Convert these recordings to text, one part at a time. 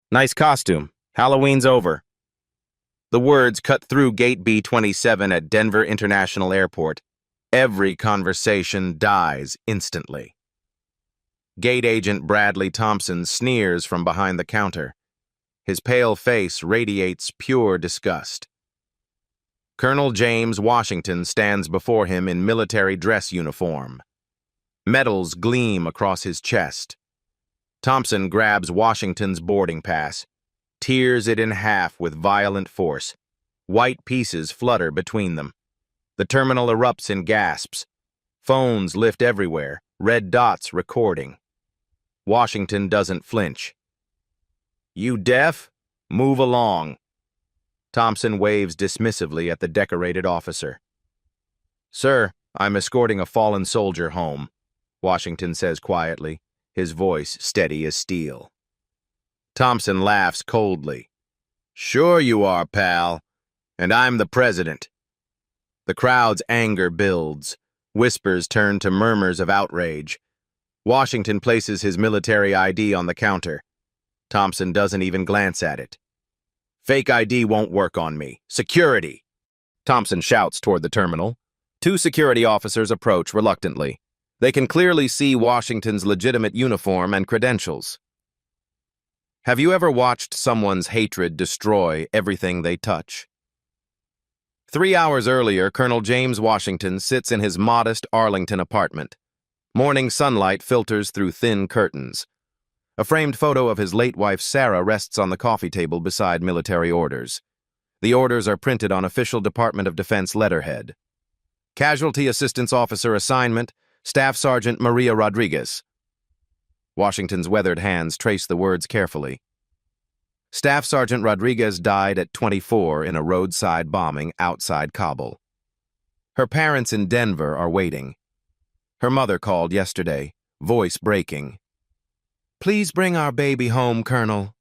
Nice costume. Halloween's over. The words cut through Gate B-27 at Denver International Airport. Every conversation dies instantly. Gate agent Bradley Thompson sneers from behind the counter. His pale face radiates pure disgust. Colonel James Washington stands before him in military dress uniform. Medals gleam across his chest. Thompson grabs Washington's boarding pass, tears it in half with violent force. White pieces flutter between them. The terminal erupts in gasps. Phones lift everywhere, red dots recording. Washington doesn't flinch. "You deaf? Move along." Thompson waves dismissively at the decorated officer. "Sir, I'm escorting a fallen soldier home," Washington says quietly, his voice steady as steel. Thompson laughs coldly. "Sure you are, pal. And I'm the president." The crowd's anger builds. Whispers turn to murmurs of outrage. Washington places his military ID on the counter. Thompson doesn't even glance at it. "Fake ID won't work on me. Security!" Thompson shouts toward the terminal. Two security officers approach reluctantly. They can clearly see Washington's legitimate uniform and credentials. Have you ever watched someone's hatred destroy everything they touch? 3 hours earlier, Colonel James Washington sits in his modest Arlington apartment. Morning sunlight filters through thin curtains. A framed photo of his late wife Sarah rests on the coffee table beside military orders. The orders are printed on official Department of Defense letterhead. Casualty Assistance Officer Assignment, Staff Sergeant Maria Rodriguez. Washington's weathered hands trace the words carefully. Staff Sergeant Rodriguez died at 24 in a roadside bombing outside Kabul. Her parents in Denver are waiting. Her mother called yesterday, voice breaking. "Please bring our baby home, Colonel."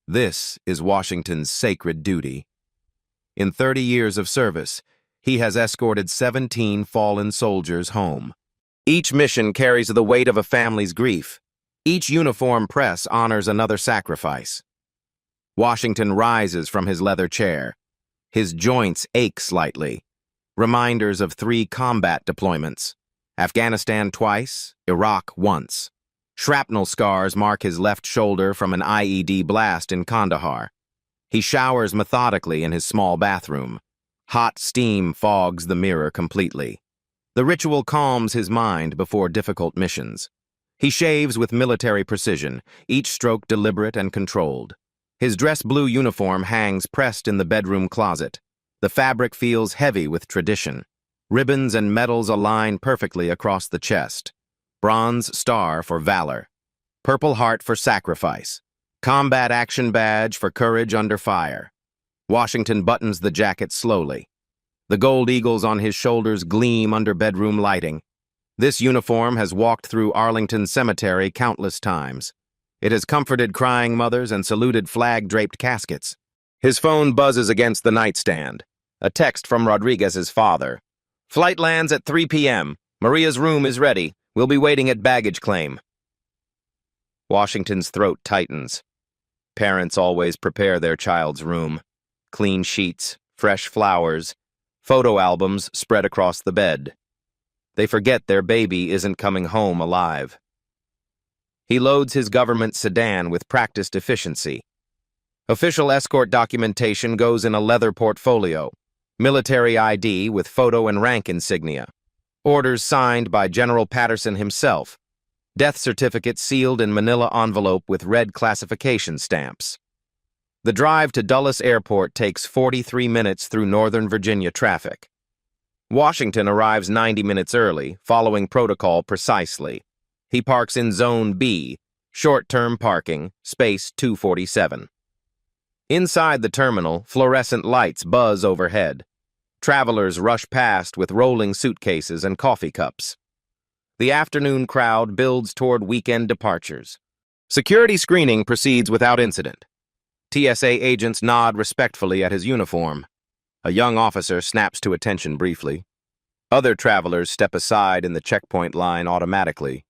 This is Washington's sacred duty. In 30 years of service, he has escorted 17 fallen soldiers home. Each mission carries the weight of a family's grief. Each uniform press honors another sacrifice. Washington rises from his leather chair. His joints ache slightly. Reminders of 3 combat deployments. Afghanistan twice, Iraq once. Shrapnel scars mark his left shoulder from an IED blast in Kandahar. He showers methodically in his small bathroom. Hot steam fogs the mirror completely. The ritual calms his mind before difficult missions. He shaves with military precision, each stroke deliberate and controlled. His dress blue uniform hangs pressed in the bedroom closet. The fabric feels heavy with tradition. Ribbons and medals align perfectly across the chest. Bronze star for valor. Purple heart for sacrifice. Combat action badge for courage under fire. Washington buttons the jacket slowly. The gold eagles on his shoulders gleam under bedroom lighting. This uniform has walked through Arlington Cemetery countless times. It has comforted crying mothers and saluted flag-draped caskets. His phone buzzes against the nightstand. A text from Rodriguez's father. "Flight lands at 3 p.m. Maria's room is ready. We'll be waiting at baggage claim." Washington's throat tightens. Parents always prepare their child's room. Clean sheets, fresh flowers, photo albums spread across the bed. They forget their baby isn't coming home alive. He loads his government sedan with practiced efficiency. Official escort documentation goes in a leather portfolio. Military ID with photo and rank insignia. Orders signed by General Patterson himself. Death certificate sealed in manila envelope with red classification stamps. The drive to Dulles Airport takes 43 minutes through Northern Virginia traffic. Washington arrives 90 minutes early, following protocol precisely. He parks in Zone B, short-term parking, space 247. Inside the terminal, fluorescent lights buzz overhead. Travelers rush past with rolling suitcases and coffee cups. The afternoon crowd builds toward weekend departures. Security screening proceeds without incident. TSA agents nod respectfully at his uniform. A young officer snaps to attention briefly. Other travelers step aside in the checkpoint line automatically.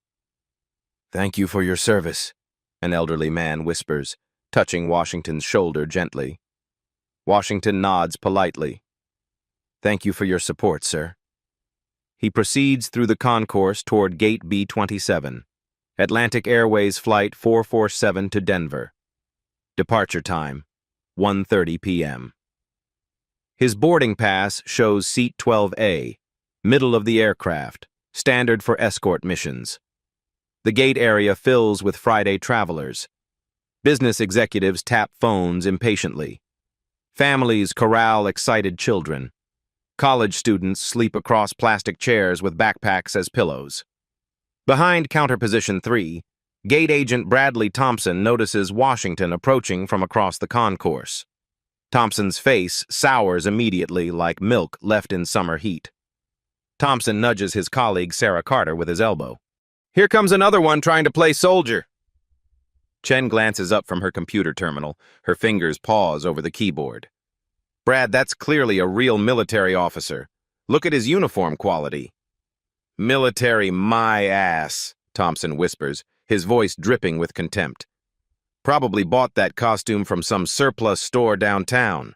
"Thank you for your service," an elderly man whispers, touching Washington's shoulder gently. Washington nods politely. "Thank you for your support, sir." He proceeds through the concourse toward Gate B27, Atlantic Airways Flight 447 to Denver. Departure time, 1:30 p.m. His boarding pass shows seat 12A, middle of the aircraft, standard for escort missions. The gate area fills with Friday travelers. Business executives tap phones impatiently. Families corral excited children. College students sleep across plastic chairs with backpacks as pillows. Behind counter position 3, gate agent Bradley Thompson notices Washington approaching from across the concourse. Thompson's face sours immediately like milk left in summer heat. Thompson nudges his colleague Sarah Carter with his elbow. "Here comes another one trying to play soldier." Chen glances up from her computer terminal. Her fingers pause over the keyboard. "Brad, that's clearly a real military officer. Look at his uniform quality." "Military my ass," Thompson whispers, his voice dripping with contempt. "Probably bought that costume from some surplus store downtown."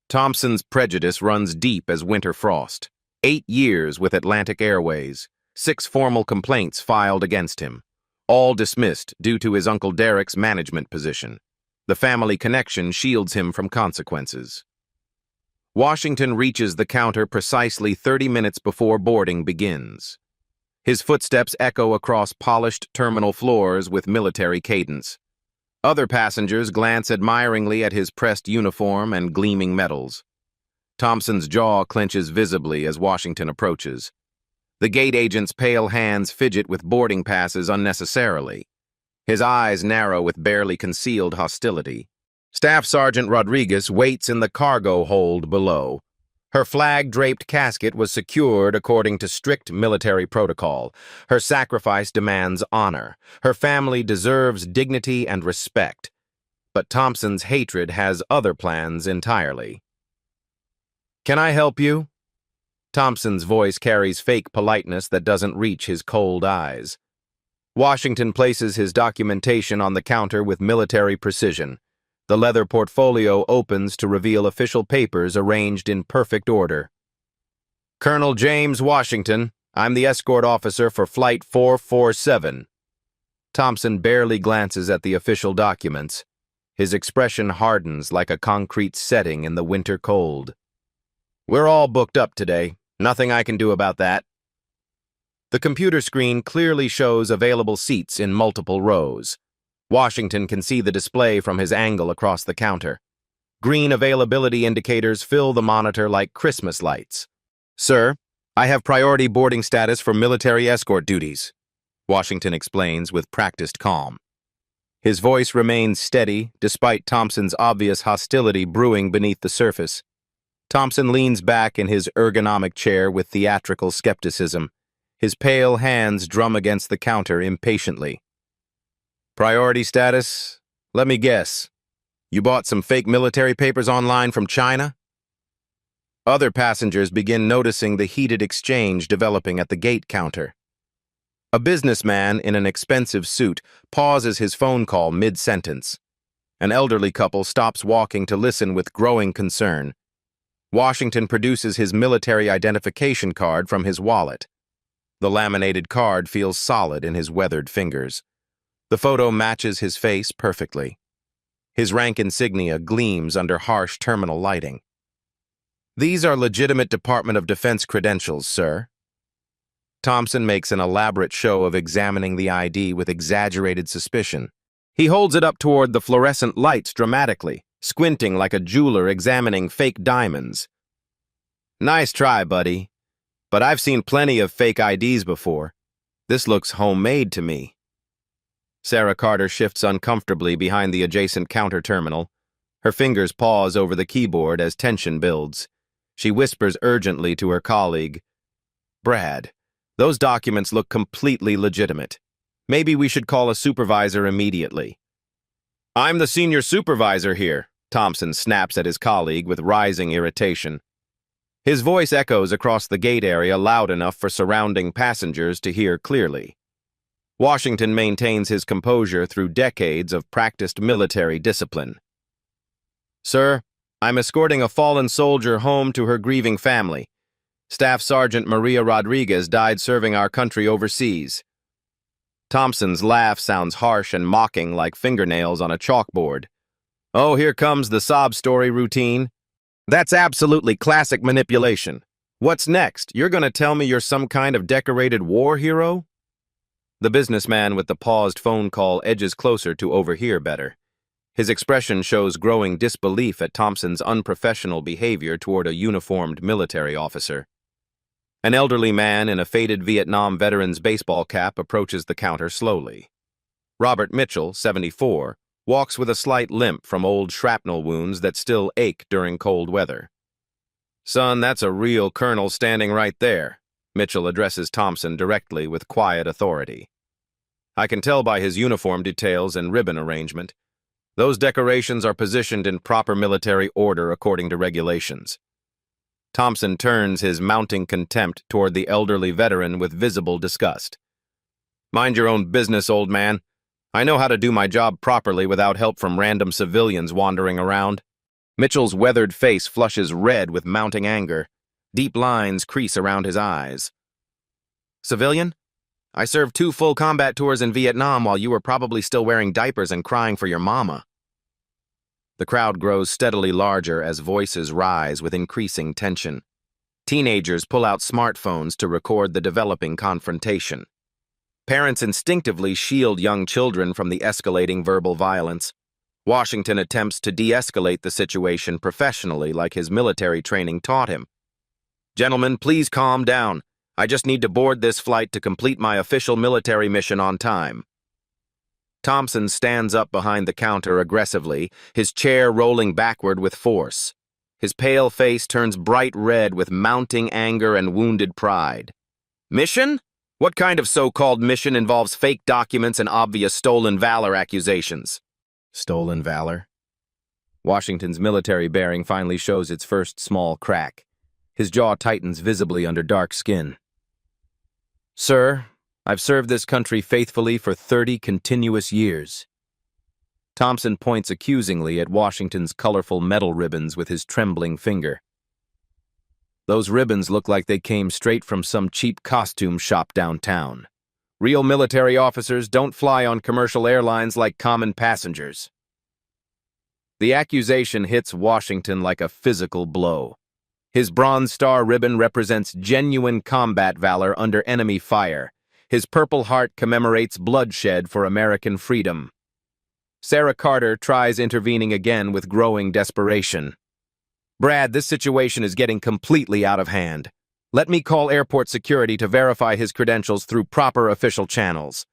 Thompson's prejudice runs deep as winter frost. 8 years with Atlantic Airways, 6 formal complaints filed against him, all dismissed due to his Uncle Derek's management position. The family connection shields him from consequences. Washington reaches the counter precisely 30 minutes before boarding begins. His footsteps echo across polished terminal floors with military cadence. Other passengers glance admiringly at his pressed uniform and gleaming medals. Thompson's jaw clenches visibly as Washington approaches. The gate agent's pale hands fidget with boarding passes unnecessarily. His eyes narrow with barely concealed hostility. Staff Sergeant Rodriguez waits in the cargo hold below. Her flag-draped casket was secured according to strict military protocol. Her sacrifice demands honor. Her family deserves dignity and respect. But Thompson's hatred has other plans entirely. "Can I help you?" Thompson's voice carries fake politeness that doesn't reach his cold eyes. Washington places his documentation on the counter with military precision. The leather portfolio opens to reveal official papers arranged in perfect order. "Colonel James Washington, I'm the escort officer for Flight 447. Thompson barely glances at the official documents. His expression hardens like a concrete setting in the winter cold. "We're all booked up today. Nothing I can do about that." The computer screen clearly shows available seats in multiple rows. Washington can see the display from his angle across the counter. Green availability indicators fill the monitor like Christmas lights. "Sir, I have priority boarding status for military escort duties," Washington explains with practiced calm. His voice remains steady, despite Thompson's obvious hostility brewing beneath the surface. Thompson leans back in his ergonomic chair with theatrical skepticism. His pale hands drum against the counter impatiently. "Priority status? Let me guess. You bought some fake military papers online from China?" Other passengers begin noticing the heated exchange developing at the gate counter. A businessman in an expensive suit pauses his phone call mid-sentence. An elderly couple stops walking to listen with growing concern. Washington produces his military identification card from his wallet. The laminated card feels solid in his weathered fingers. The photo matches his face perfectly. His rank insignia gleams under harsh terminal lighting. "These are legitimate Department of Defense credentials, sir." Thompson makes an elaborate show of examining the ID with exaggerated suspicion. He holds it up toward the fluorescent lights dramatically, squinting like a jeweler examining fake diamonds. "Nice try, buddy. But I've seen plenty of fake IDs before. This looks homemade to me." Sarah Carter shifts uncomfortably behind the adjacent counter terminal. Her fingers pause over the keyboard as tension builds. She whispers urgently to her colleague, "Brad, those documents look completely legitimate. Maybe we should call a supervisor immediately." "I'm the senior supervisor here," Thompson snaps at his colleague with rising irritation. His voice echoes across the gate area loud enough for surrounding passengers to hear clearly. Washington maintains his composure through decades of practiced military discipline. Sir, I'm escorting a fallen soldier home to her grieving family. Staff Sergeant Maria Rodriguez died serving our country overseas. Thompson's laugh sounds harsh and mocking like fingernails on a chalkboard. Oh, here comes the sob story routine. That's absolutely classic manipulation. What's next? You're going to tell me you're some kind of decorated war hero? The businessman with the paused phone call edges closer to overhear better. His expression shows growing disbelief at Thompson's unprofessional behavior toward a uniformed military officer. An elderly man in a faded Vietnam veteran's baseball cap approaches the counter slowly. Robert Mitchell, 74, walks with a slight limp from old shrapnel wounds that still ache during cold weather. Son, that's a real colonel standing right there, Mitchell addresses Thompson directly with quiet authority. I can tell by his uniform details and ribbon arrangement. Those decorations are positioned in proper military order according to regulations. Thompson turns his mounting contempt toward the elderly veteran with visible disgust. Mind your own business, old man. I know how to do my job properly without help from random civilians wandering around. Mitchell's weathered face flushes red with mounting anger. Deep lines crease around his eyes. Civilian? I served 2 full combat tours in Vietnam while you were probably still wearing diapers and crying for your mama. The crowd grows steadily larger as voices rise with increasing tension. Teenagers pull out smartphones to record the developing confrontation. Parents instinctively shield young children from the escalating verbal violence. Washington attempts to de-escalate the situation professionally like his military training taught him. Gentlemen, please calm down. I just need to board this flight to complete my official military mission on time. Thompson stands up behind the counter aggressively, his chair rolling backward with force. His pale face turns bright red with mounting anger and wounded pride. Mission? What kind of so-called mission involves fake documents and obvious stolen valor accusations? Stolen valor? Washington's military bearing finally shows its first small crack. His jaw tightens visibly under dark skin. Sir, I've served this country faithfully for 30 continuous years. Thompson points accusingly at Washington's colorful metal ribbons with his trembling finger. Those ribbons look like they came straight from some cheap costume shop downtown. Real military officers don't fly on commercial airlines like common passengers. The accusation hits Washington like a physical blow. His Bronze Star ribbon represents genuine combat valor under enemy fire. His Purple Heart commemorates bloodshed for American freedom. Sarah Carter tries intervening again with growing desperation. Brad, this situation is getting completely out of hand. Let me call airport security to verify his credentials through proper official channels.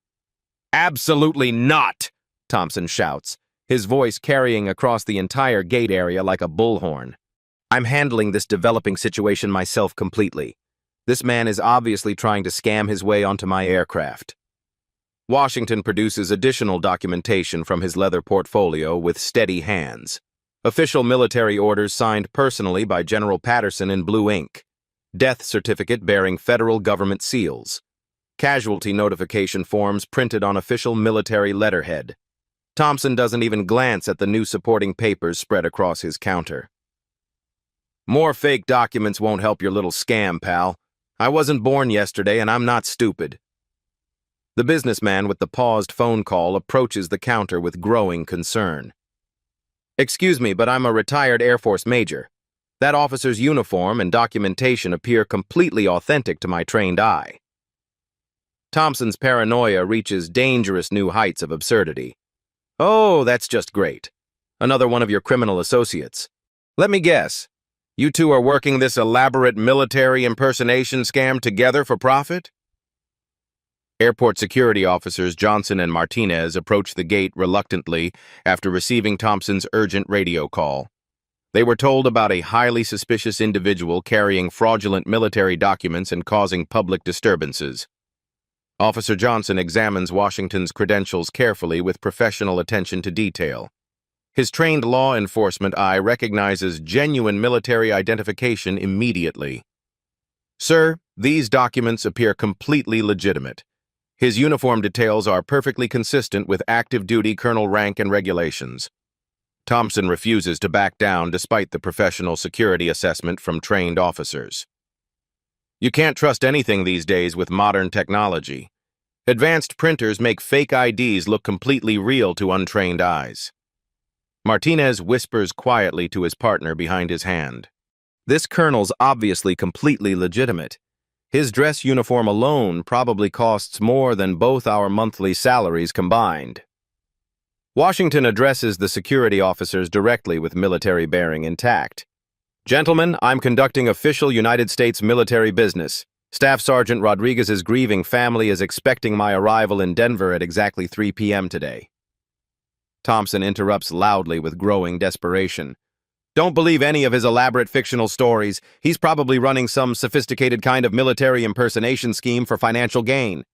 Absolutely not, Thompson shouts, his voice carrying across the entire gate area like a bullhorn. I'm handling this developing situation myself completely. This man is obviously trying to scam his way onto my aircraft. Washington produces additional documentation from his leather portfolio with steady hands. Official military orders signed personally by General Patterson in blue ink. Death certificate bearing federal government seals. Casualty notification forms printed on official military letterhead. Thompson doesn't even glance at the new supporting papers spread across his counter. More fake documents won't help your little scam, pal. I wasn't born yesterday and I'm not stupid. The businessman with the paused phone call approaches the counter with growing concern. Excuse me, but I'm a retired Air Force major. That officer's uniform and documentation appear completely authentic to my trained eye. Thompson's paranoia reaches dangerous new heights of absurdity. Oh, that's just great. Another one of your criminal associates. Let me guess. You two are working this elaborate military impersonation scam together for profit? Airport security officers Johnson and Martinez approached the gate reluctantly after receiving Thompson's urgent radio call. They were told about a highly suspicious individual carrying fraudulent military documents and causing public disturbances. Officer Johnson examines Washington's credentials carefully with professional attention to detail. His trained law enforcement eye recognizes genuine military identification immediately. Sir, these documents appear completely legitimate. His uniform details are perfectly consistent with active duty colonel rank and regulations. Thompson refuses to back down despite the professional security assessment from trained officers. You can't trust anything these days with modern technology. Advanced printers make fake IDs look completely real to untrained eyes. Martinez whispers quietly to his partner behind his hand. This colonel's obviously completely legitimate. His dress uniform alone probably costs more than both our monthly salaries combined. Washington addresses the security officers directly with military bearing intact. Gentlemen, I'm conducting official United States military business. Staff Sergeant Rodriguez's grieving family is expecting my arrival in Denver at exactly 3 p.m. today. Thompson interrupts loudly with growing desperation. Don't believe any of his elaborate fictional stories. He's probably running some sophisticated kind of military impersonation scheme for financial gain.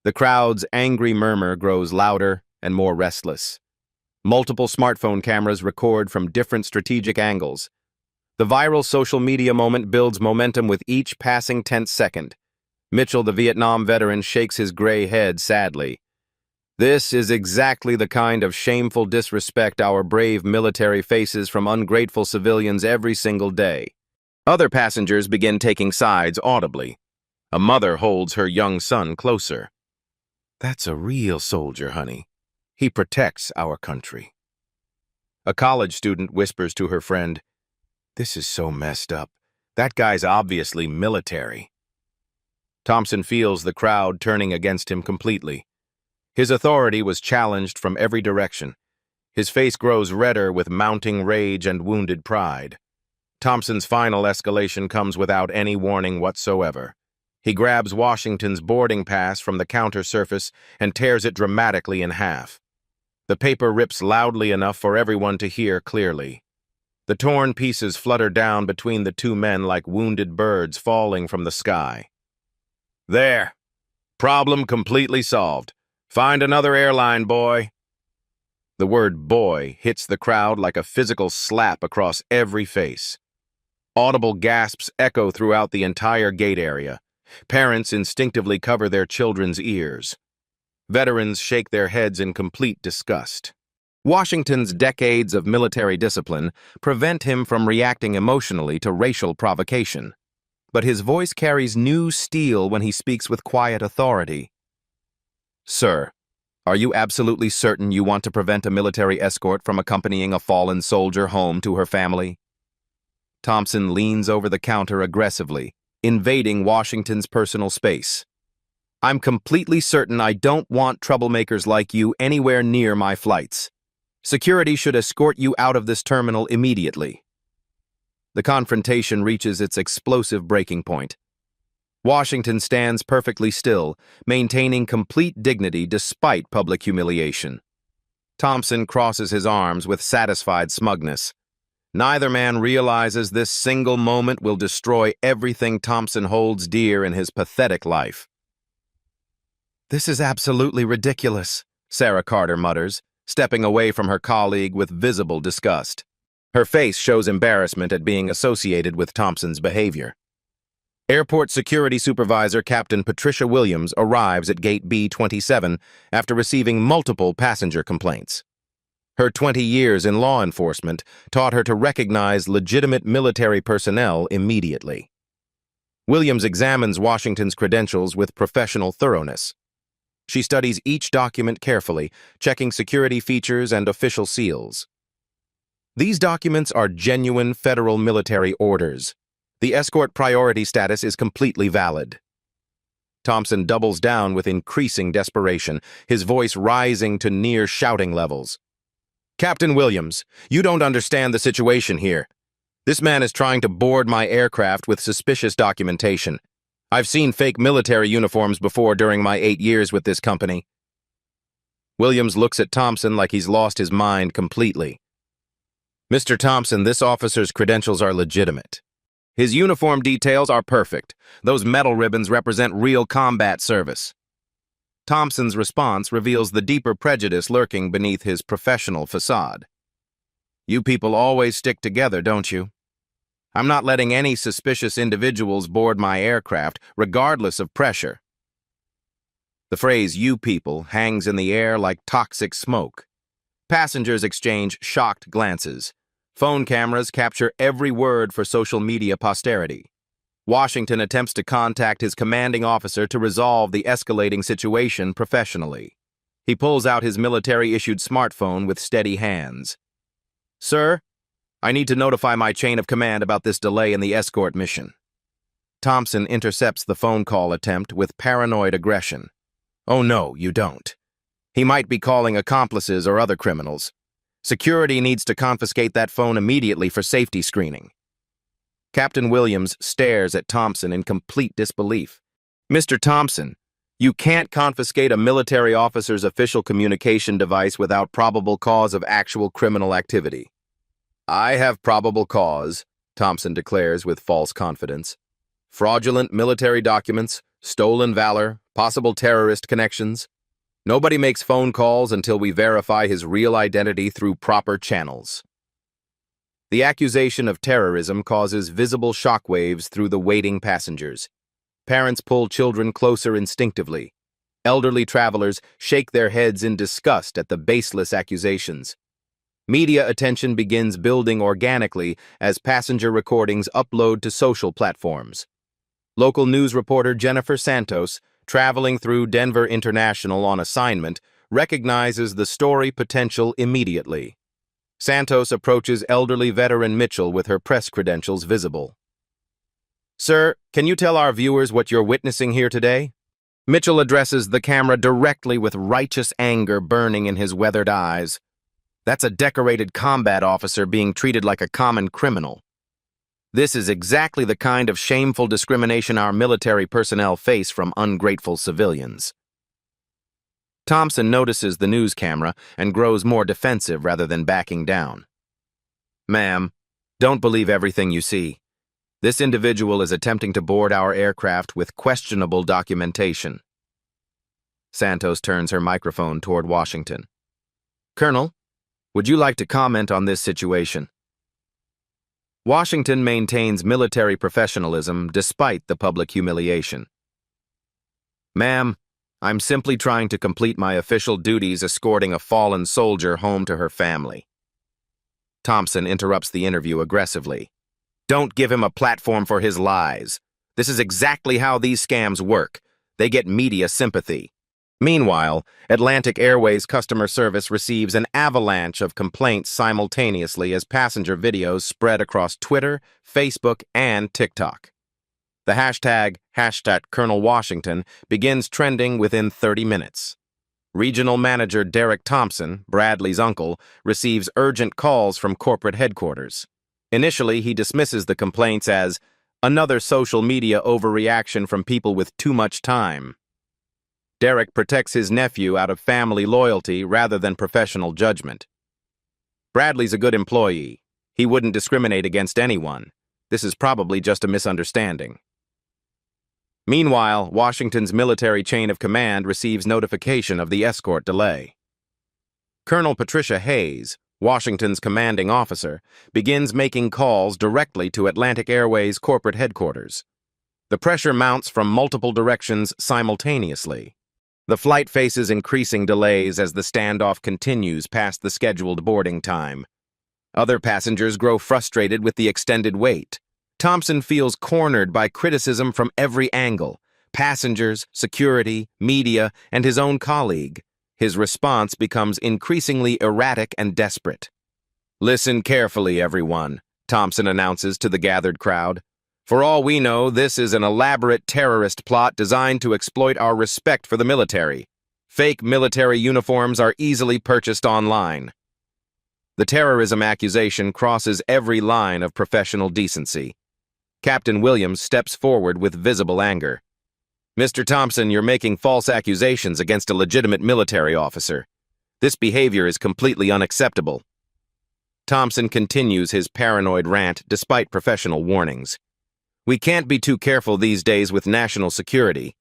The crowd's angry murmur grows louder and more restless. Multiple smartphone cameras record from different strategic angles. The viral social media moment builds momentum with each passing tense second. Mitchell, the Vietnam veteran, shakes his gray head sadly. This is exactly the kind of shameful disrespect our brave military faces from ungrateful civilians every single day. Other passengers begin taking sides audibly. A mother holds her young son closer. That's a real soldier, honey. He protects our country. A college student whispers to her friend, "This is so messed up. That guy's obviously military." Thompson feels the crowd turning against him completely. His authority was challenged from every direction. His face grows redder with mounting rage and wounded pride. Thompson's final escalation comes without any warning whatsoever. He grabs Washington's boarding pass from the counter surface and tears it dramatically in half. The paper rips loudly enough for everyone to hear clearly. The torn pieces flutter down between the two men like wounded birds falling from the sky. There. Problem completely solved. Find another airline, boy. The word boy hits the crowd like a physical slap across every face. Audible gasps echo throughout the entire gate area. Parents instinctively cover their children's ears. Veterans shake their heads in complete disgust. Washington's decades of military discipline prevent him from reacting emotionally to racial provocation. But his voice carries new steel when he speaks with quiet authority. Sir, are you absolutely certain you want to prevent a military escort from accompanying a fallen soldier home to her family? Thompson leans over the counter aggressively, invading Washington's personal space. I'm completely certain I don't want troublemakers like you anywhere near my flights. Security should escort you out of this terminal immediately. The confrontation reaches its explosive breaking point. Washington stands perfectly still, maintaining complete dignity despite public humiliation. Thompson crosses his arms with satisfied smugness. Neither man realizes this single moment will destroy everything Thompson holds dear in his pathetic life. This is absolutely ridiculous, Sarah Carter mutters, stepping away from her colleague with visible disgust. Her face shows embarrassment at being associated with Thompson's behavior. Airport Security Supervisor Captain Patricia Williams arrives at Gate B-27 after receiving multiple passenger complaints. Her 20 years in law enforcement taught her to recognize legitimate military personnel immediately. Williams examines Washington's credentials with professional thoroughness. She studies each document carefully, checking security features and official seals. These documents are genuine federal military orders. The escort priority status is completely valid. Thompson doubles down with increasing desperation, his voice rising to near shouting levels. Captain Williams, you don't understand the situation here. This man is trying to board my aircraft with suspicious documentation. I've seen fake military uniforms before during my 8 years with this company. Williams looks at Thompson like he's lost his mind completely. Mr. Thompson, this officer's credentials are legitimate. His uniform details are perfect. Those metal ribbons represent real combat service. Thompson's response reveals the deeper prejudice lurking beneath his professional facade. You people always stick together, don't you? I'm not letting any suspicious individuals board my aircraft, regardless of pressure. The phrase "you people" hangs in the air like toxic smoke. Passengers exchange shocked glances. Phone cameras capture every word for social media posterity. Washington attempts to contact his commanding officer to resolve the escalating situation professionally. He pulls out his military-issued smartphone with steady hands. "Sir, I need to notify my chain of command about this delay in the escort mission." Thompson intercepts the phone call attempt with paranoid aggression. "Oh no, you don't. He might be calling accomplices or other criminals. Security needs to confiscate that phone immediately for safety screening." Captain Williams stares at Thompson in complete disbelief. "Mr. Thompson, you can't confiscate a military officer's official communication device without probable cause of actual criminal activity." "I have probable cause," Thompson declares with false confidence. "Fraudulent military documents, stolen valor, possible terrorist connections. Nobody makes phone calls until we verify his real identity through proper channels." The accusation of terrorism causes visible shockwaves through the waiting passengers. Parents pull children closer instinctively. Elderly travelers shake their heads in disgust at the baseless accusations. Media attention begins building organically as passenger recordings upload to social platforms. Local news reporter Jennifer Santos, traveling through Denver International on assignment, recognizes the story potential immediately. Santos approaches elderly veteran Mitchell with her press credentials visible. "Sir, can you tell our viewers what you're witnessing here today?" Mitchell addresses the camera directly with righteous anger burning in his weathered eyes. "That's a decorated combat officer being treated like a common criminal. This is exactly the kind of shameful discrimination our military personnel face from ungrateful civilians." Thompson notices the news camera and grows more defensive rather than backing down. "Ma'am, don't believe everything you see. This individual is attempting to board our aircraft with questionable documentation." Santos turns her microphone toward Washington. "Colonel, would you like to comment on this situation?" Washington maintains military professionalism despite the public humiliation. "Ma'am, I'm simply trying to complete my official duties escorting a fallen soldier home to her family." Thompson interrupts the interview aggressively. "Don't give him a platform for his lies. This is exactly how these scams work. They get media sympathy." Meanwhile, Atlantic Airways customer service receives an avalanche of complaints simultaneously as passenger videos spread across Twitter, Facebook, and TikTok. The hashtag Colonel Washington begins trending within 30 minutes. Regional Manager Derek Thompson, Bradley's uncle, receives urgent calls from corporate headquarters. Initially, he dismisses the complaints as another social media overreaction from people with too much time. Derek protects his nephew out of family loyalty rather than professional judgment. "Bradley's a good employee. He wouldn't discriminate against anyone. This is probably just a misunderstanding." Meanwhile, Washington's military chain of command receives notification of the escort delay. Colonel Patricia Hayes, Washington's commanding officer, begins making calls directly to Atlantic Airways corporate headquarters. The pressure mounts from multiple directions simultaneously. The flight faces increasing delays as the standoff continues past the scheduled boarding time. Other passengers grow frustrated with the extended wait. Thompson feels cornered by criticism from every angle: passengers, security, media, and his own colleague. His response becomes increasingly erratic and desperate. "Listen carefully, everyone," Thompson announces to the gathered crowd. "For all we know, this is an elaborate terrorist plot designed to exploit our respect for the military. Fake military uniforms are easily purchased online." The terrorism accusation crosses every line of professional decency. Captain Williams steps forward with visible anger. "Mr. Thompson, you're making false accusations against a legitimate military officer. This behavior is completely unacceptable." Thompson continues his paranoid rant despite professional warnings. "We can't be too careful these days with national security.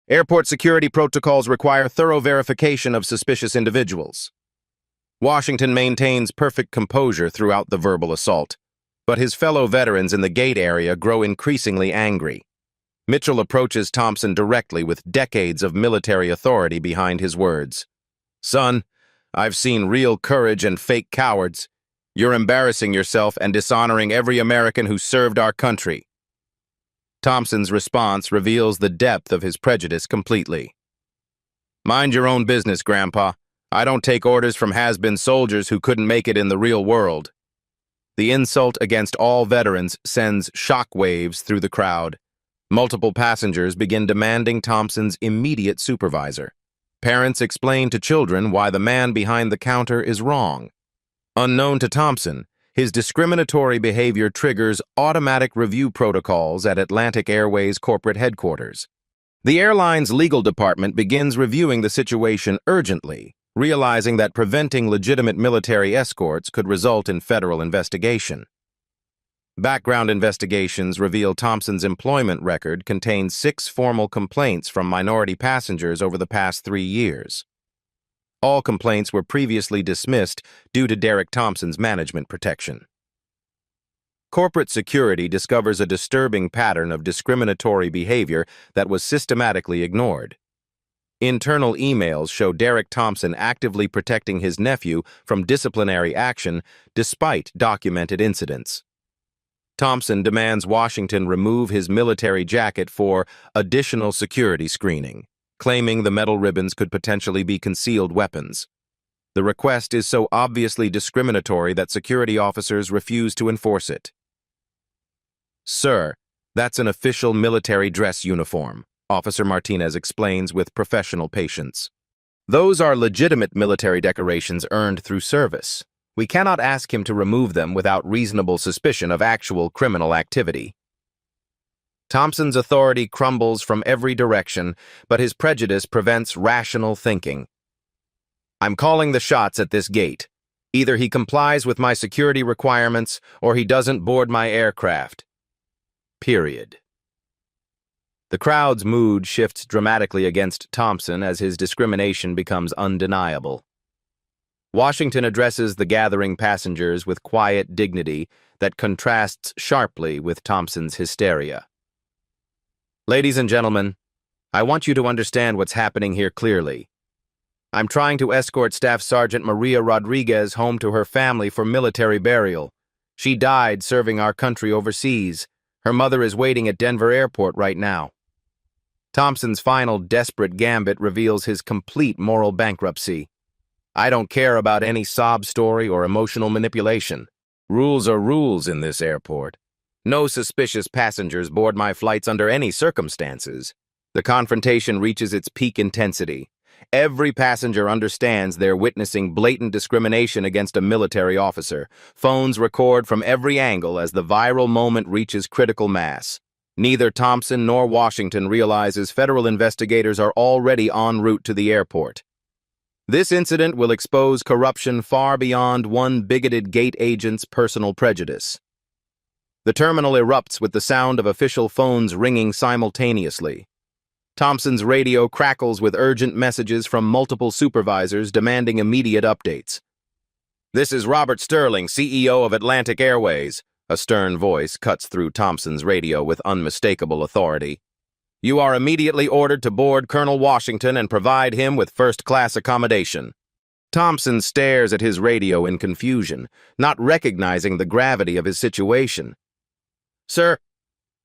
Airport security protocols require thorough verification of suspicious individuals." Washington maintains perfect composure throughout the verbal assault, but his fellow veterans in the gate area grow increasingly angry. Mitchell approaches Thompson directly with decades of military authority behind his words. Son, I've seen real courage and fake cowards. You're embarrassing yourself and dishonoring every American who served our country. Thompson's response reveals the depth of his prejudice completely. Mind your own business, Grandpa. I don't take orders from has-been soldiers who couldn't make it in the real world. The insult against all veterans sends shockwaves through the crowd. Multiple passengers begin demanding Thompson's immediate supervisor. Parents explain to children why the man behind the counter is wrong. Unknown to Thompson, his discriminatory behavior triggers automatic review protocols at Atlantic Airways corporate headquarters. The airline's legal department begins reviewing the situation urgently, realizing that preventing legitimate military escorts could result in federal investigation. Background investigations reveal Thompson's employment record contains 6 formal complaints from minority passengers over the past 3 years. All complaints were previously dismissed due to Derek Thompson's management protection. Corporate security discovers a disturbing pattern of discriminatory behavior that was systematically ignored. Internal emails show Derek Thompson actively protecting his nephew from disciplinary action despite documented incidents. Thompson demands Washington remove his military jacket for additional security screening, claiming the metal ribbons could potentially be concealed weapons. The request is so obviously discriminatory that security officers refuse to enforce it. Sir, that's an official military dress uniform, Officer Martinez explains with professional patience. Those are legitimate military decorations earned through service. We cannot ask him to remove them without reasonable suspicion of actual criminal activity. Thompson's authority crumbles from every direction, but his prejudice prevents rational thinking. I'm calling the shots at this gate. Either he complies with my security requirements or he doesn't board my aircraft. Period. The crowd's mood shifts dramatically against Thompson as his discrimination becomes undeniable. Washington addresses the gathering passengers with quiet dignity that contrasts sharply with Thompson's hysteria. Ladies and gentlemen, I want you to understand what's happening here clearly. I'm trying to escort Staff Sergeant Maria Rodriguez home to her family for military burial. She died serving our country overseas. Her mother is waiting at Denver Airport right now. Thompson's final desperate gambit reveals his complete moral bankruptcy. I don't care about any sob story or emotional manipulation. Rules are rules in this airport. No suspicious passengers board my flights under any circumstances. The confrontation reaches its peak intensity. Every passenger understands they're witnessing blatant discrimination against a military officer. Phones record from every angle as the viral moment reaches critical mass. Neither Thompson nor Washington realizes federal investigators are already en route to the airport. This incident will expose corruption far beyond one bigoted gate agent's personal prejudice. The terminal erupts with the sound of official phones ringing simultaneously. Thompson's radio crackles with urgent messages from multiple supervisors demanding immediate updates. This is Robert Sterling, CEO of Atlantic Airways. A stern voice cuts through Thompson's radio with unmistakable authority. You are immediately ordered to board Colonel Washington and provide him with first-class accommodation. Thompson stares at his radio in confusion, not recognizing the gravity of his situation. Sir,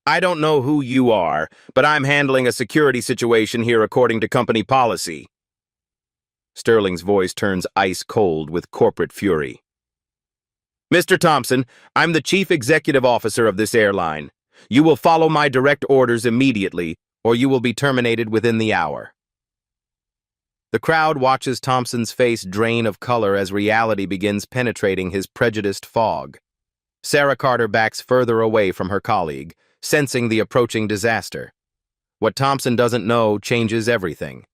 I don't know who you are, but I'm handling a security situation here according to company policy. Sterling's voice turns ice-cold with corporate fury. Mr. Thompson, I'm the Chief Executive Officer of this airline. You will follow my direct orders immediately, or you will be terminated within the hour. The crowd watches Thompson's face drain of color as reality begins penetrating his prejudiced fog. Sarah Carter backs further away from her colleague, sensing the approaching disaster. What Thompson doesn't know changes everything.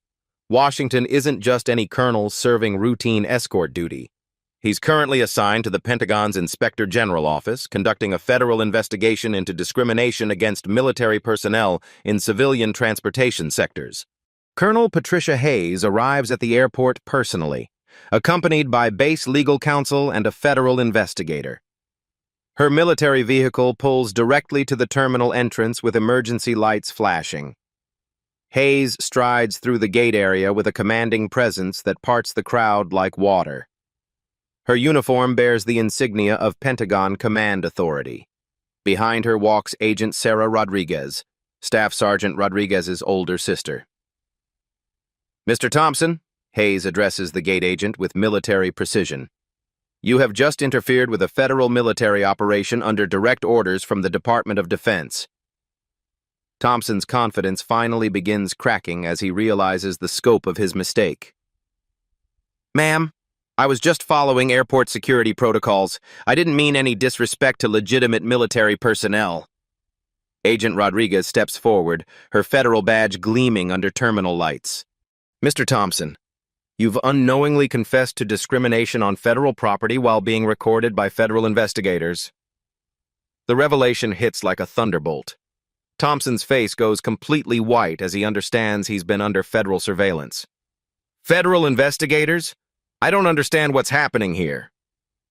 Washington isn't just any colonel serving routine escort duty. He's currently assigned to the Pentagon's Inspector General Office, conducting a federal investigation into discrimination against military personnel in civilian transportation sectors. Colonel Patricia Hayes arrives at the airport personally, accompanied by base legal counsel and a federal investigator. Her military vehicle pulls directly to the terminal entrance with emergency lights flashing. Hayes strides through the gate area with a commanding presence that parts the crowd like water. Her uniform bears the insignia of Pentagon Command Authority. Behind her walks Agent Sarah Rodriguez, Staff Sergeant Rodriguez's older sister. "Mr. Thompson," Hayes addresses the gate agent with military precision. "You have just interfered with a federal military operation under direct orders from the Department of Defense." Thompson's confidence finally begins cracking as he realizes the scope of his mistake. "Ma'am, I was just following airport security protocols. I didn't mean any disrespect to legitimate military personnel." Agent Rodriguez steps forward, her federal badge gleaming under terminal lights. "Mr. Thompson, you've unknowingly confessed to discrimination on federal property while being recorded by federal investigators." The revelation hits like a thunderbolt. Thompson's face goes completely white as he understands he's been under federal surveillance. "Federal investigators? I don't understand what's happening here,"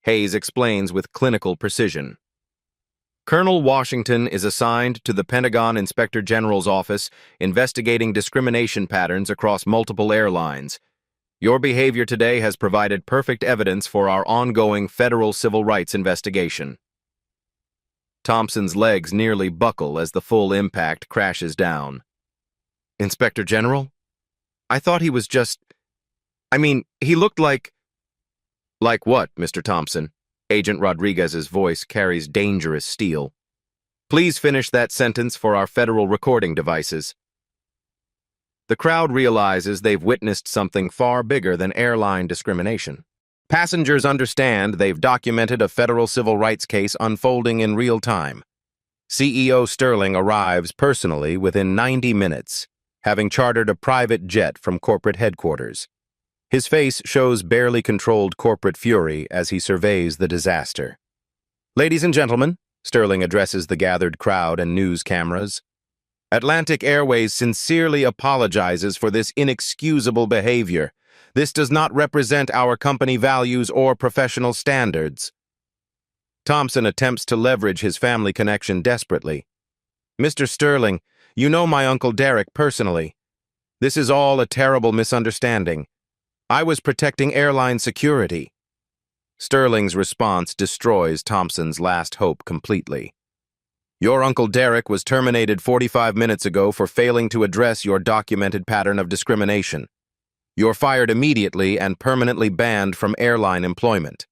Hayes explains with clinical precision. "Colonel Washington is assigned to the Pentagon Inspector General's office investigating discrimination patterns across multiple airlines. Your behavior today has provided perfect evidence for our ongoing federal civil rights investigation." Thompson's legs nearly buckle as the full impact crashes down. "Inspector General? I thought he was just... he looked like..." "Like what, Mr. Thompson?" Agent Rodriguez's voice carries dangerous steel. "Please finish that sentence for our federal recording devices." The crowd realizes they've witnessed something far bigger than airline discrimination. Passengers understand they've documented a federal civil rights case unfolding in real time. CEO Sterling arrives personally within 90 minutes, having chartered a private jet from corporate headquarters. His face shows barely controlled corporate fury as he surveys the disaster. "Ladies and gentlemen," Sterling addresses the gathered crowd and news cameras, "Atlantic Airways sincerely apologizes for this inexcusable behavior. This does not represent our company values or professional standards." Thompson attempts to leverage his family connection desperately. "Mr. Sterling, you know my Uncle Derek personally. This is all a terrible misunderstanding. I was protecting airline security." Sterling's response destroys Thompson's last hope completely. "Your Uncle Derek was terminated 45 minutes ago for failing to address your documented pattern of discrimination. You're fired immediately and permanently banned from airline employment."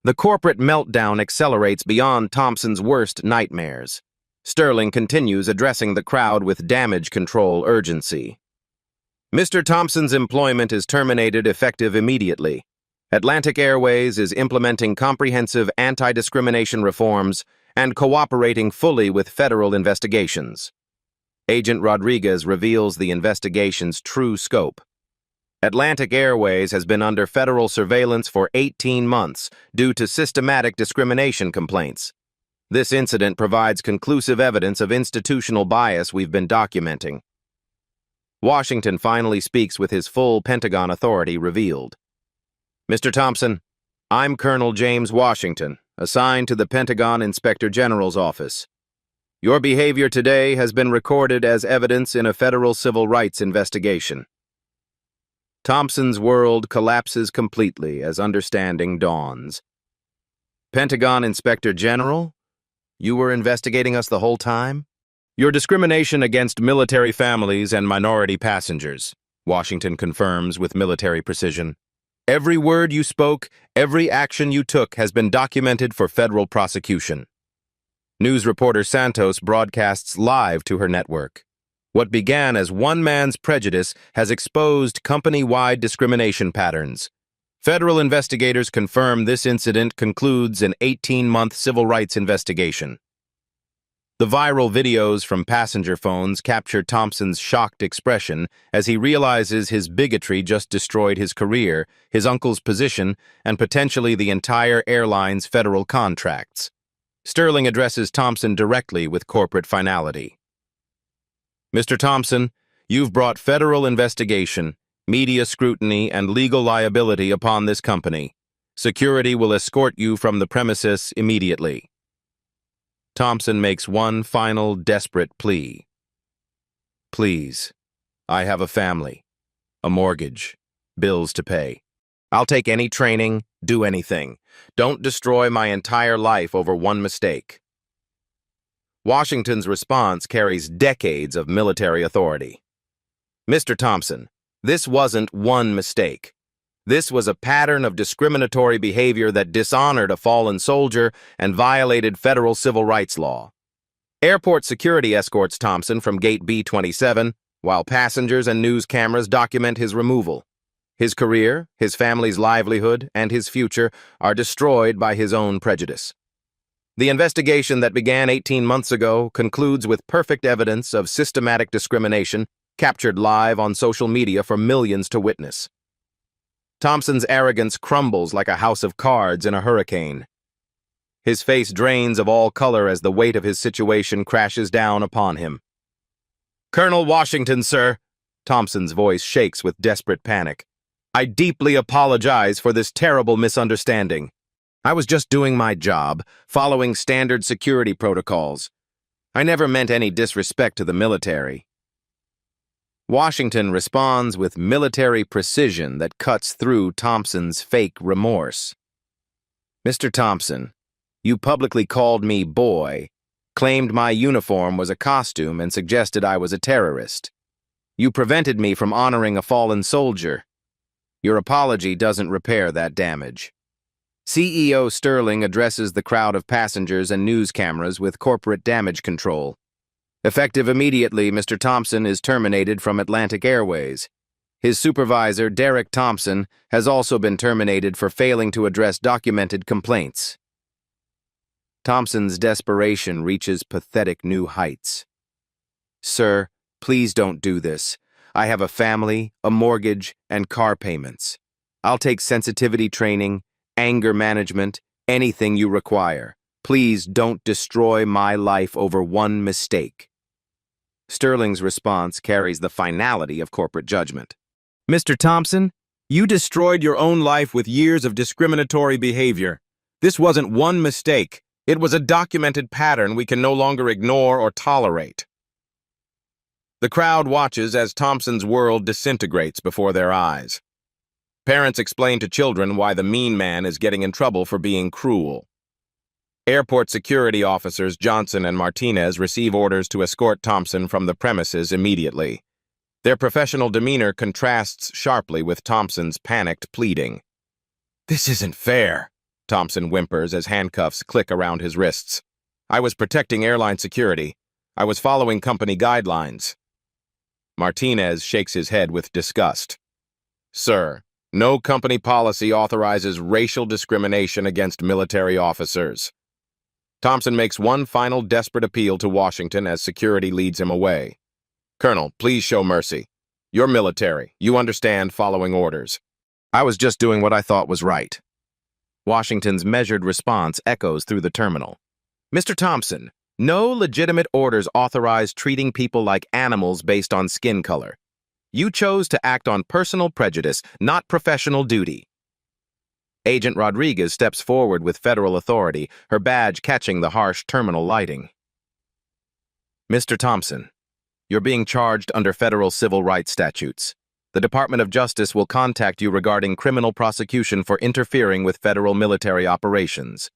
The corporate meltdown accelerates beyond Thompson's worst nightmares. Sterling continues addressing the crowd with damage control urgency. "Mr. Thompson's employment is terminated effective immediately. Atlantic Airways is implementing comprehensive anti-discrimination reforms and cooperating fully with federal investigations." Agent Rodriguez reveals the investigation's true scope. Atlantic Airways has been under federal surveillance for 18 months due to systematic discrimination complaints. This incident provides conclusive evidence of institutional bias we've been documenting. Washington finally speaks with his full Pentagon authority revealed. "Mr. Thompson, I'm Colonel James Washington, assigned to the Pentagon Inspector General's office. Your behavior today has been recorded as evidence in a federal civil rights investigation." Thompson's world collapses completely as understanding dawns. "Pentagon Inspector General? You were investigating us the whole time?" "Your discrimination against military families and minority passengers," Washington confirms with military precision. "Every word you spoke, every action you took has been documented for federal prosecution." News reporter Santos broadcasts live to her network. What began as one man's prejudice has exposed company-wide discrimination patterns. Federal investigators confirm this incident concludes an 18-month civil rights investigation. The viral videos from passenger phones capture Thompson's shocked expression as he realizes his bigotry just destroyed his career, his uncle's position, and potentially the entire airline's federal contracts. Sterling addresses Thompson directly with corporate finality. "Mr. Thompson, you've brought federal investigation, media scrutiny, and legal liability upon this company. Security will escort you from the premises immediately." Thompson makes one final desperate plea. Please, I have a family, a mortgage, bills to pay. I'll take any training, do anything. Don't destroy my entire life over one mistake. Washington's response carries decades of military authority. Mr. Thompson, this wasn't one mistake. This was a pattern of discriminatory behavior that dishonored a fallen soldier and violated federal civil rights law. Airport security escorts Thompson from Gate B-27, while passengers and news cameras document his removal. His career, his family's livelihood, and his future are destroyed by his own prejudice. The investigation that began 18 months ago concludes with perfect evidence of systematic discrimination captured live on social media for millions to witness. Thompson's arrogance crumbles like a house of cards in a hurricane. His face drains of all color as the weight of his situation crashes down upon him. "Colonel Washington, sir," Thompson's voice shakes with desperate panic. "I deeply apologize for this terrible misunderstanding. I was just doing my job, following standard security protocols. I never meant any disrespect to the military." Washington responds with military precision that cuts through Thompson's fake remorse. "Mr. Thompson, you publicly called me boy, claimed my uniform was a costume, and suggested I was a terrorist. You prevented me from honoring a fallen soldier. Your apology doesn't repair that damage." CEO Sterling addresses the crowd of passengers and news cameras with corporate damage control. Effective immediately, Mr. Thompson is terminated from Atlantic Airways. His supervisor, Derek Thompson, has also been terminated for failing to address documented complaints. Thompson's desperation reaches pathetic new heights. "Sir, please don't do this. I have a family, a mortgage, and car payments. I'll take sensitivity training, anger management, anything you require. Please don't destroy my life over one mistake." Sterling's response carries the finality of corporate judgment. "Mr. Thompson, you destroyed your own life with years of discriminatory behavior. This wasn't one mistake. It was a documented pattern we can no longer ignore or tolerate." The crowd watches as Thompson's world disintegrates before their eyes. Parents explain to children why the mean man is getting in trouble for being cruel. Airport security officers Johnson and Martinez receive orders to escort Thompson from the premises immediately. Their professional demeanor contrasts sharply with Thompson's panicked pleading. "This isn't fair," Thompson whimpers as handcuffs click around his wrists. "I was protecting airline security. I was following company guidelines." Martinez shakes his head with disgust. "Sir, no company policy authorizes racial discrimination against military officers." Thompson makes one final desperate appeal to Washington as security leads him away. "Colonel, please show mercy. You're military. You understand following orders." "I was just doing what I thought was right." Washington's measured response echoes through the terminal. "Mr. Thompson, no legitimate orders authorize treating people like animals based on skin color. You chose to act on personal prejudice, not professional duty." Agent Rodriguez steps forward with federal authority, her badge catching the harsh terminal lighting. "Mr. Thompson, you're being charged under federal civil rights statutes. The Department of Justice will contact you regarding criminal prosecution for interfering with federal military operations."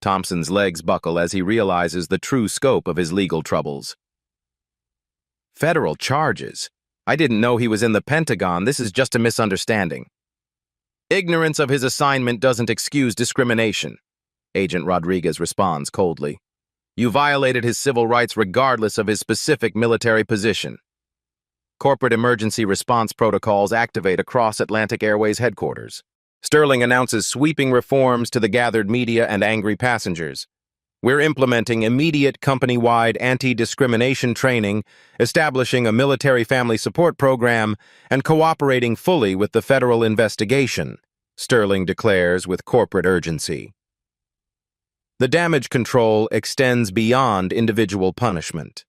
Thompson's legs buckle as he realizes the true scope of his legal troubles. "Federal charges? I didn't know he was in the Pentagon. This is just a misunderstanding." "Ignorance of his assignment doesn't excuse discrimination," Agent Rodriguez responds coldly. "You violated his civil rights regardless of his specific military position." Corporate emergency response protocols activate across Atlantic Airways headquarters. Sterling announces sweeping reforms to the gathered media and angry passengers. "We're implementing immediate company-wide anti-discrimination training, establishing a military family support program, and cooperating fully with the federal investigation," Sterling declares with corporate urgency. The damage control extends beyond individual punishment.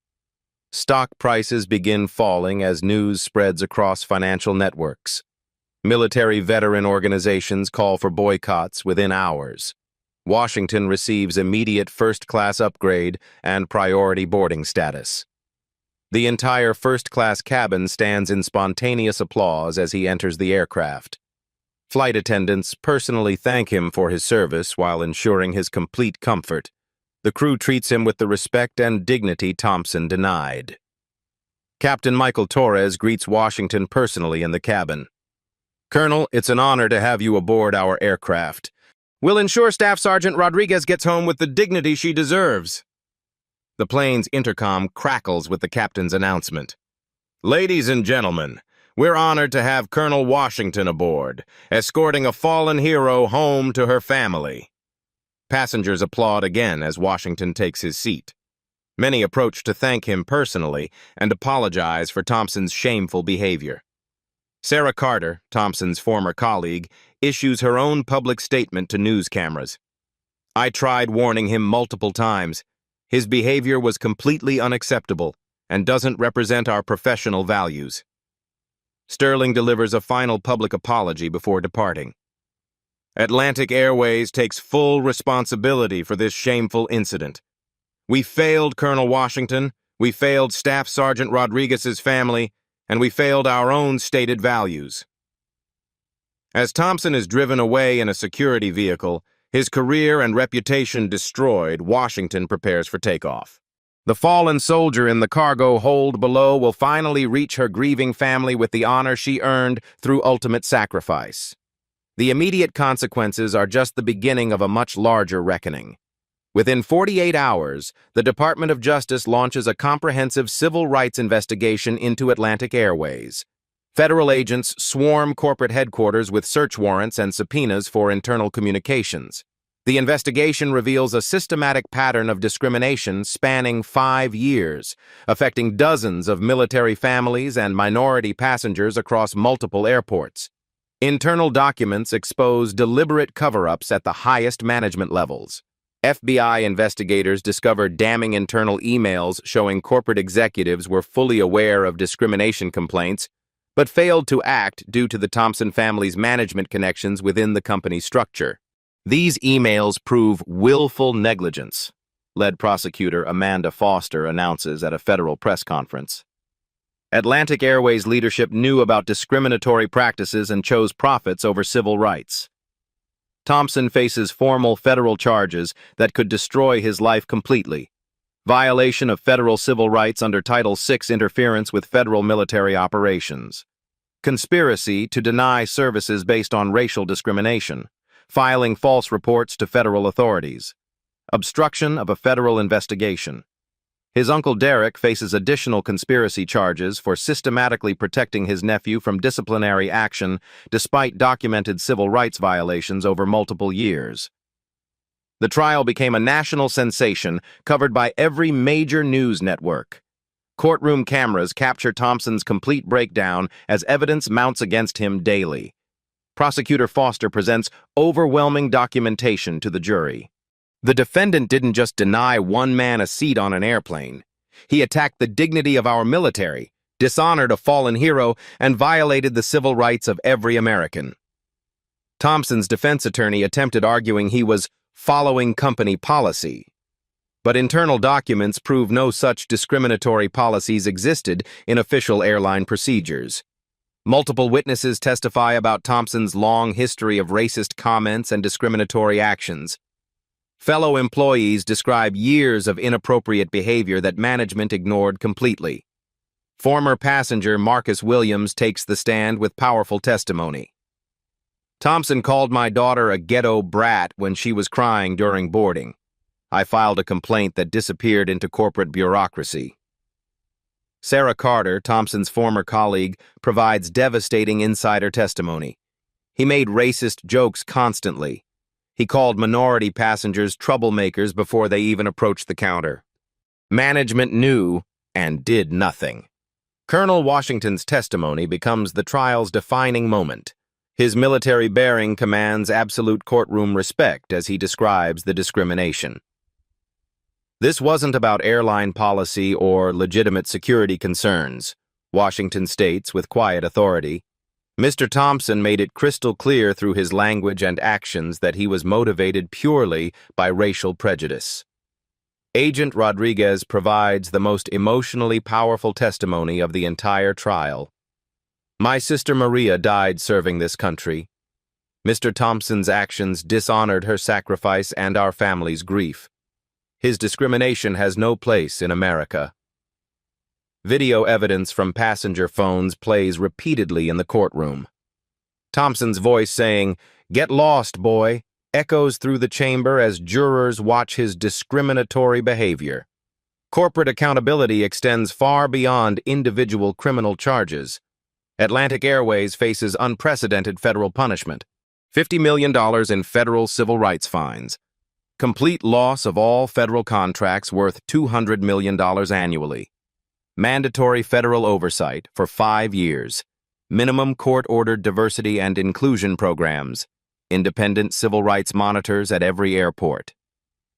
Stock prices begin falling as news spreads across financial networks. Military veteran organizations call for boycotts within hours. Washington receives immediate first-class upgrade and priority boarding status. The entire first-class cabin stands in spontaneous applause as he enters the aircraft. Flight attendants personally thank him for his service while ensuring his complete comfort. The crew treats him with the respect and dignity Thompson denied. Captain Michael Torres greets Washington personally in the cabin. "Colonel, it's an honor to have you aboard our aircraft. We'll ensure Staff Sergeant Rodriguez gets home with the dignity she deserves." The plane's intercom crackles with the captain's announcement. "Ladies and gentlemen, we're honored to have Colonel Washington aboard, escorting a fallen hero home to her family." Passengers applaud again as Washington takes his seat. Many approach to thank him personally and apologize for Thompson's shameful behavior. Sarah Carter, Thompson's former colleague, issues her own public statement to news cameras. "I tried warning him multiple times. His behavior was completely unacceptable and doesn't represent our professional values." Sterling delivers a final public apology before departing. "Atlantic Airways takes full responsibility for this shameful incident. We failed Colonel Washington, we failed Staff Sergeant Rodriguez's family, and we failed our own stated values." As Thompson is driven away in a security vehicle, his career and reputation destroyed, Washington prepares for takeoff. The fallen soldier in the cargo hold below will finally reach her grieving family with the honor she earned through ultimate sacrifice. The immediate consequences are just the beginning of a much larger reckoning. Within 48 hours, the Department of Justice launches a comprehensive civil rights investigation into Atlantic Airways. Federal agents swarm corporate headquarters with search warrants and subpoenas for internal communications. The investigation reveals a systematic pattern of discrimination spanning 5 years, affecting dozens of military families and minority passengers across multiple airports. Internal documents expose deliberate cover-ups at the highest management levels. FBI investigators discovered damning internal emails showing corporate executives were fully aware of discrimination complaints, but failed to act due to the Thompson family's management connections within the company structure. These emails prove willful negligence, lead prosecutor Amanda Foster announces at a federal press conference. Atlantic Airways leadership knew about discriminatory practices and chose profits over civil rights. Thompson faces formal federal charges that could destroy his life completely. Violation of federal civil rights under Title VI interference with federal military operations. Conspiracy to deny services based on racial discrimination. Filing false reports to federal authorities. Obstruction of a federal investigation. His uncle Derek faces additional conspiracy charges for systematically protecting his nephew from disciplinary action despite documented civil rights violations over multiple years. The trial became a national sensation covered by every major news network. Courtroom cameras capture Thompson's complete breakdown as evidence mounts against him daily. Prosecutor Foster presents overwhelming documentation to the jury. The defendant didn't just deny one man a seat on an airplane. He attacked the dignity of our military, dishonored a fallen hero, and violated the civil rights of every American. Thompson's defense attorney attempted arguing he was following company policy. But internal documents prove no such discriminatory policies existed in official airline procedures. Multiple witnesses testify about Thompson's long history of racist comments and discriminatory actions. Fellow employees describe years of inappropriate behavior that management ignored completely. Former passenger Marcus Williams takes the stand with powerful testimony. "Thompson called my daughter a ghetto brat when she was crying during boarding. I filed a complaint that disappeared into corporate bureaucracy." Sarah Carter, Thompson's former colleague, provides devastating insider testimony. "He made racist jokes constantly. He called minority passengers troublemakers before they even approached the counter. Management knew and did nothing." Colonel Washington's testimony becomes the trial's defining moment. His military bearing commands absolute courtroom respect as he describes the discrimination. "This wasn't about airline policy or legitimate security concerns," Washington states with quiet authority. Mr. Thompson made it crystal clear through his language and actions that he was motivated purely by racial prejudice. Agent Rodriguez provides the most emotionally powerful testimony of the entire trial. My sister Maria died serving this country. Mr. Thompson's actions dishonored her sacrifice and our family's grief. His discrimination has no place in America. Video evidence from passenger phones plays repeatedly in the courtroom. Thompson's voice saying, "Get lost, boy," echoes through the chamber as jurors watch his discriminatory behavior. Corporate accountability extends far beyond individual criminal charges. Atlantic Airways faces unprecedented federal punishment. $50 million in federal civil rights fines. Complete loss of all federal contracts worth $200 million annually. Mandatory federal oversight for 5 years. Minimum court-ordered diversity and inclusion programs. Independent civil rights monitors at every airport.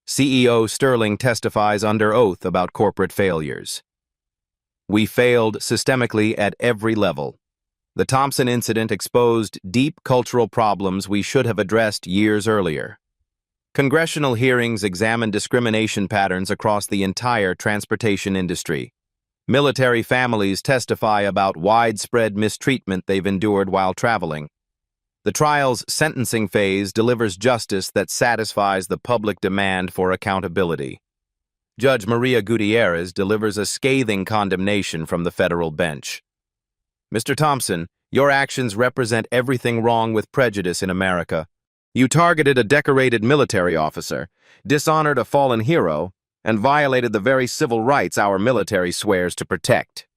CEO Sterling testifies under oath about corporate failures. We failed systemically at every level. The Thompson incident exposed deep cultural problems we should have addressed years earlier. Congressional hearings examined discrimination patterns across the entire transportation industry. Military families testify about widespread mistreatment they've endured while traveling. The trial's sentencing phase delivers justice that satisfies the public demand for accountability. Judge Maria Gutierrez delivers a scathing condemnation from the federal bench. Mr. Thompson, your actions represent everything wrong with prejudice in America. You targeted a decorated military officer, dishonored a fallen hero, and violated the very civil rights our military swears to protect.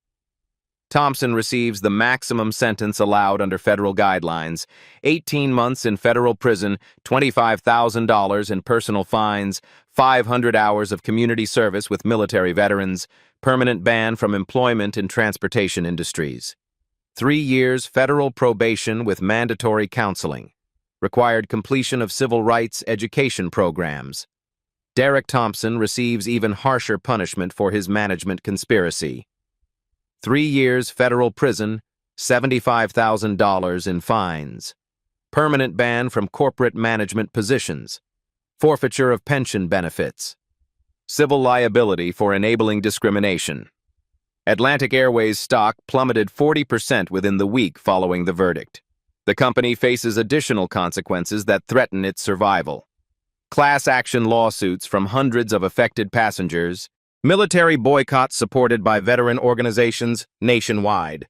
Thompson receives the maximum sentence allowed under federal guidelines, 18 months in federal prison, $25,000 in personal fines, 500 hours of community service with military veterans, permanent ban from employment in transportation industries. 3 years federal probation with mandatory counseling, required completion of civil rights education programs. Derek Thompson receives even harsher punishment for his management conspiracy. 3 years federal prison, $75,000 in fines. Permanent ban from corporate management positions. Forfeiture of pension benefits. Civil liability for enabling discrimination. Atlantic Airways stock plummeted 40% within the week following the verdict. The company faces additional consequences that threaten its survival. Class action lawsuits from hundreds of affected passengers, military boycotts supported by veteran organizations nationwide,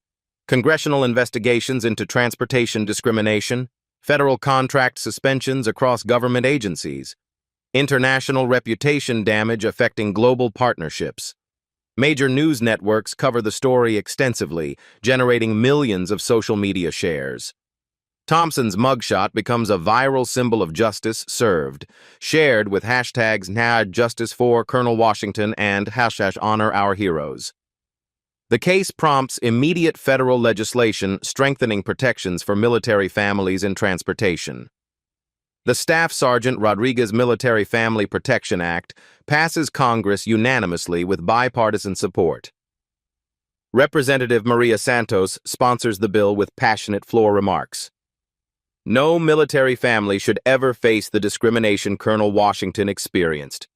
congressional investigations into transportation discrimination, federal contract suspensions across government agencies, international reputation damage affecting global partnerships. Major news networks cover the story extensively, generating millions of social media shares. Thompson's mugshot becomes a viral symbol of justice served, shared with hashtags #JusticeFor Colonel Washington and #Honor Our Heroes. The case prompts immediate federal legislation strengthening protections for military families in transportation. The Staff Sergeant Rodriguez Military Family Protection Act passes Congress unanimously with bipartisan support. Representative Maria Santos sponsors the bill with passionate floor remarks. No military family should ever face the discrimination Colonel Washington experienced.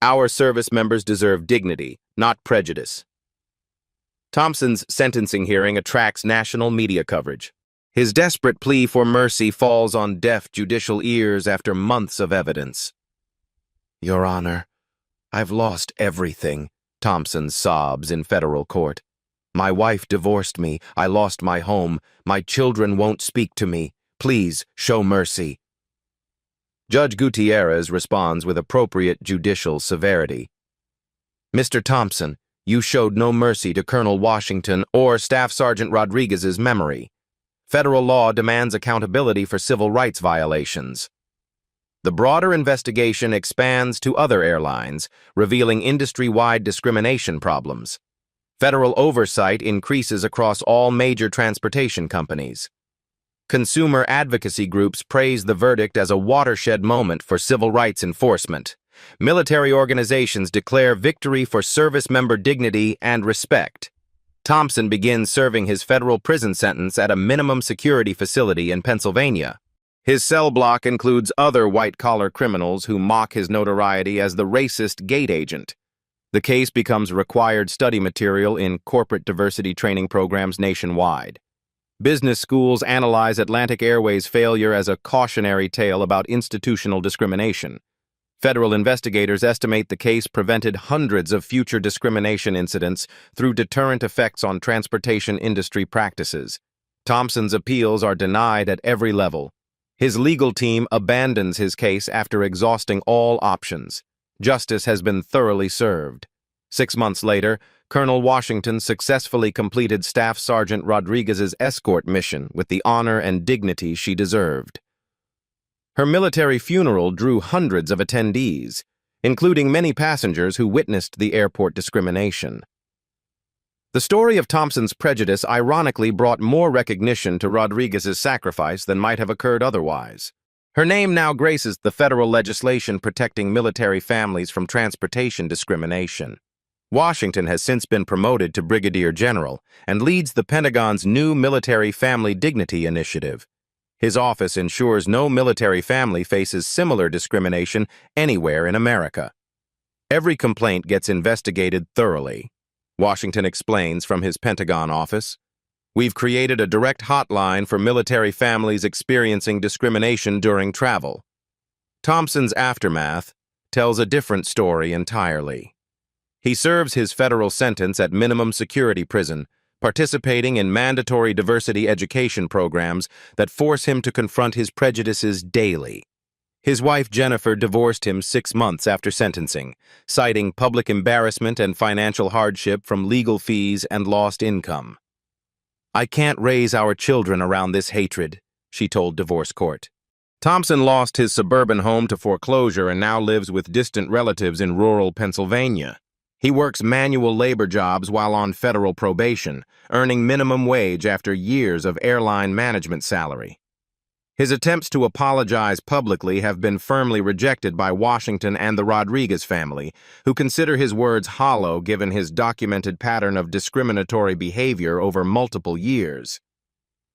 Our service members deserve dignity, not prejudice. Thompson's sentencing hearing attracts national media coverage. His desperate plea for mercy falls on deaf judicial ears after months of evidence. Your Honor, I've lost everything, Thompson sobs in federal court. My wife divorced me. I lost my home. My children won't speak to me. Please show mercy. Judge Gutierrez responds with appropriate judicial severity. Mr. Thompson, you showed no mercy to Colonel Washington or Staff Sergeant Rodriguez's memory. Federal law demands accountability for civil rights violations. The broader investigation expands to other airlines, revealing industry-wide discrimination problems. Federal oversight increases across all major transportation companies. Consumer advocacy groups praise the verdict as a watershed moment for civil rights enforcement. Military organizations declare victory for service member dignity and respect. Thompson begins serving his federal prison sentence at a minimum security facility in Pennsylvania. His cell block includes other white-collar criminals who mock his notoriety as the racist gate agent. The case becomes required study material in corporate diversity training programs nationwide. Business schools analyze Atlantic Airways' failure as a cautionary tale about institutional discrimination. Federal investigators estimate the case prevented hundreds of future discrimination incidents through deterrent effects on transportation industry practices. Thompson's appeals are denied at every level. His legal team abandons his case after exhausting all options. Justice has been thoroughly served. 6 months later, Colonel Washington successfully completed Staff Sergeant Rodriguez's escort mission with the honor and dignity she deserved. Her military funeral drew hundreds of attendees, including many passengers who witnessed the airport discrimination. The story of Thompson's prejudice ironically brought more recognition to Rodriguez's sacrifice than might have occurred otherwise. Her name now graces the federal legislation protecting military families from transportation discrimination. Washington has since been promoted to Brigadier General and leads the Pentagon's new Military Family Dignity Initiative. His office ensures no military family faces similar discrimination anywhere in America. Every complaint gets investigated thoroughly. Washington explains from his Pentagon office, "We've created a direct hotline for military families experiencing discrimination during travel." Thompson's aftermath tells a different story entirely. He serves his federal sentence at minimum security prison, participating in mandatory diversity education programs that force him to confront his prejudices daily. His wife Jennifer divorced him 6 months after sentencing, citing public embarrassment and financial hardship from legal fees and lost income. "I can't raise our children around this hatred," she told divorce court. Thompson lost his suburban home to foreclosure and now lives with distant relatives in rural Pennsylvania. He works manual labor jobs while on federal probation, earning minimum wage after years of airline management salary. His attempts to apologize publicly have been firmly rejected by Washington and the Rodriguez family, who consider his words hollow given his documented pattern of discriminatory behavior over multiple years.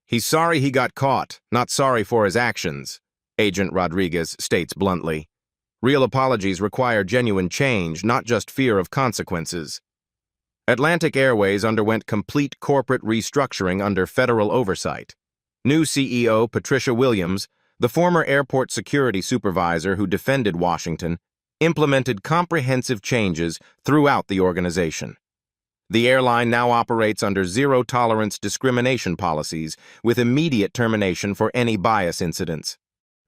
"He's sorry he got caught, not sorry for his actions," Agent Rodriguez states bluntly. "Real apologies require genuine change, not just fear of consequences." Atlantic Airways underwent complete corporate restructuring under federal oversight. New CEO Patricia Williams, the former airport security supervisor who defended Washington, implemented comprehensive changes throughout the organization. The airline now operates under zero-tolerance discrimination policies with immediate termination for any bias incidents.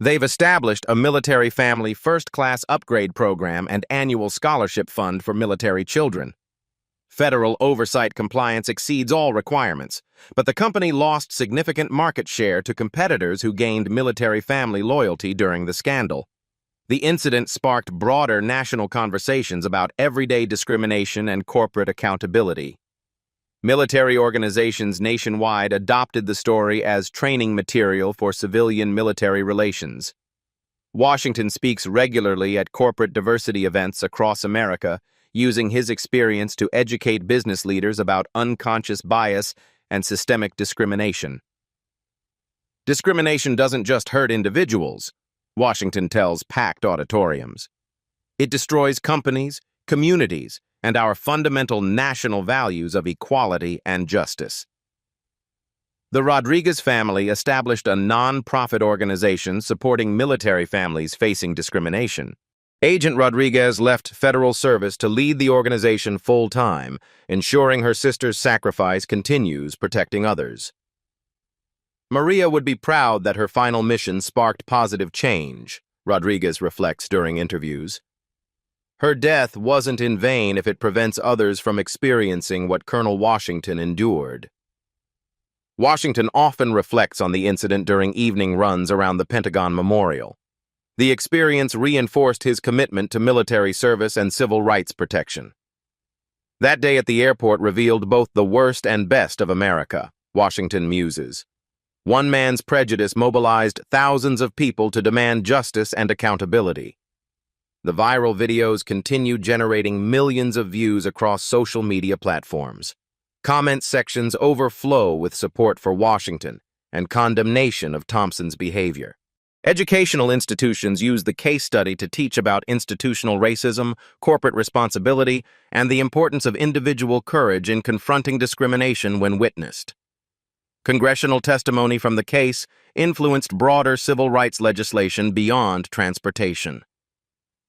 They've established a military family first-class upgrade program and annual scholarship fund for military children. Federal oversight compliance exceeds all requirements, but the company lost significant market share to competitors who gained military family loyalty during the scandal. The incident sparked broader national conversations about everyday discrimination and corporate accountability. Military organizations nationwide adopted the story as training material for civilian-military relations. Washington speaks regularly at corporate diversity events across America, using his experience to educate business leaders about unconscious bias and systemic discrimination. Discrimination doesn't just hurt individuals, Washington tells packed auditoriums. It destroys companies, communities, and our fundamental national values of equality and justice. The Rodriguez family established a non-profit organization supporting military families facing discrimination. Agent Rodriguez left federal service to lead the organization full-time, ensuring her sister's sacrifice continues protecting others. Maria would be proud that her final mission sparked positive change, Rodriguez reflects during interviews. Her death wasn't in vain if it prevents others from experiencing what Colonel Washington endured. Washington often reflects on the incident during evening runs around the Pentagon Memorial. The experience reinforced his commitment to military service and civil rights protection. That day at the airport revealed both the worst and best of America, Washington muses. One man's prejudice mobilized thousands of people to demand justice and accountability. The viral videos continue generating millions of views across social media platforms. Comment sections overflow with support for Washington and condemnation of Thompson's behavior. Educational institutions use the case study to teach about institutional racism, corporate responsibility, and the importance of individual courage in confronting discrimination when witnessed. Congressional testimony from the case influenced broader civil rights legislation beyond transportation.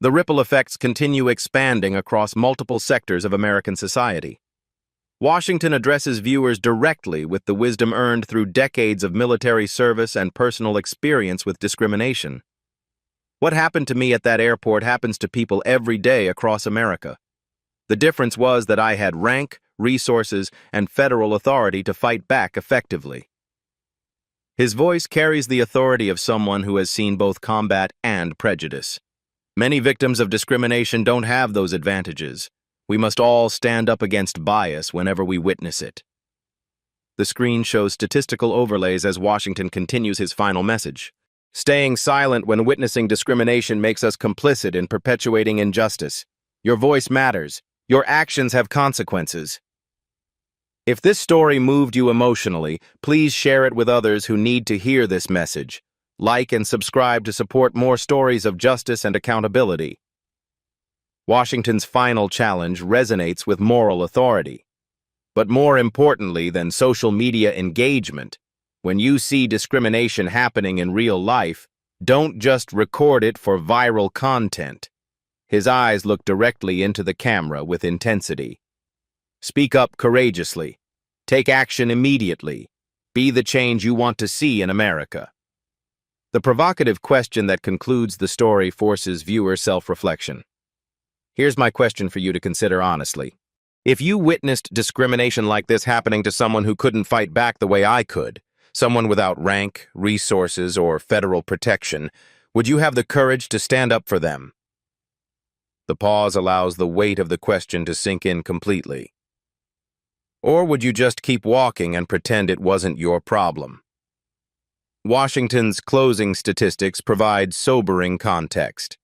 The ripple effects continue expanding across multiple sectors of American society. Washington addresses viewers directly with the wisdom earned through decades of military service and personal experience with discrimination. What happened to me at that airport happens to people every day across America. The difference was that I had rank, resources, and federal authority to fight back effectively. His voice carries the authority of someone who has seen both combat and prejudice. Many victims of discrimination don't have those advantages. We must all stand up against bias whenever we witness it. The screen shows statistical overlays as Washington continues his final message. Staying silent when witnessing discrimination makes us complicit in perpetuating injustice. Your voice matters. Your actions have consequences. If this story moved you emotionally, please share it with others who need to hear this message. Like and subscribe to support more stories of justice and accountability. Washington's final challenge resonates with moral authority. But more importantly than social media engagement, when you see discrimination happening in real life, don't just record it for viral content. His eyes look directly into the camera with intensity. Speak up courageously. Take action immediately. Be the change you want to see in America. The provocative question that concludes the story forces viewer self-reflection. Here's my question for you to consider honestly. If you witnessed discrimination like this happening to someone who couldn't fight back the way I could, someone without rank, resources, or federal protection, would you have the courage to stand up for them? The pause allows the weight of the question to sink in completely. Or would you just keep walking and pretend it wasn't your problem? Washington's closing statistics provide sobering context.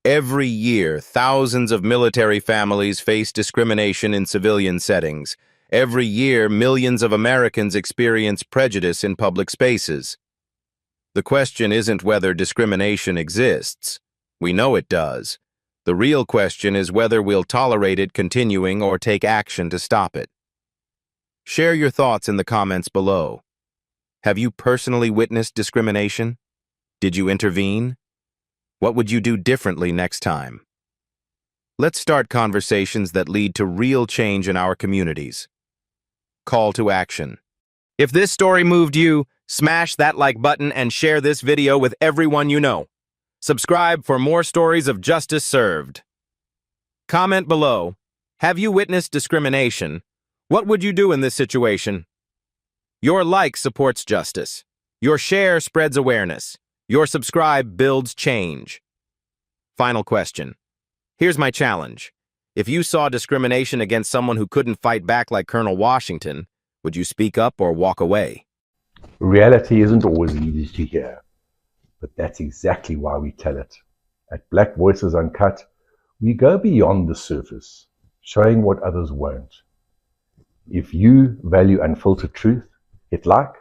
Every year, thousands of military families face discrimination in civilian settings. Every year, millions of Americans experience prejudice in public spaces. The question isn't whether discrimination exists. We know it does. The real question is whether we'll tolerate it continuing or take action to stop it. Share your thoughts in the comments below. Have you personally witnessed discrimination? Did you intervene? What would you do differently next time? Let's start conversations that lead to real change in our communities. Call to action. If this story moved you, smash that like button and share this video with everyone you know. Subscribe for more stories of justice served. Comment below. Have you witnessed discrimination? What would you do in this situation? Your like supports justice. Your share spreads awareness. Your subscribe builds change. Final question. Here's my challenge. If you saw discrimination against someone who couldn't fight back like Colonel Washington, would you speak up or walk away? Reality isn't always easy to hear, but that's exactly why we tell it. At Black Voices Uncut, we go beyond the surface, showing what others won't. If you value unfiltered truth, hit like,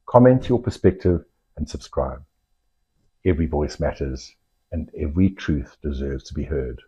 comment your perspective, and subscribe. Every voice matters, and every truth deserves to be heard.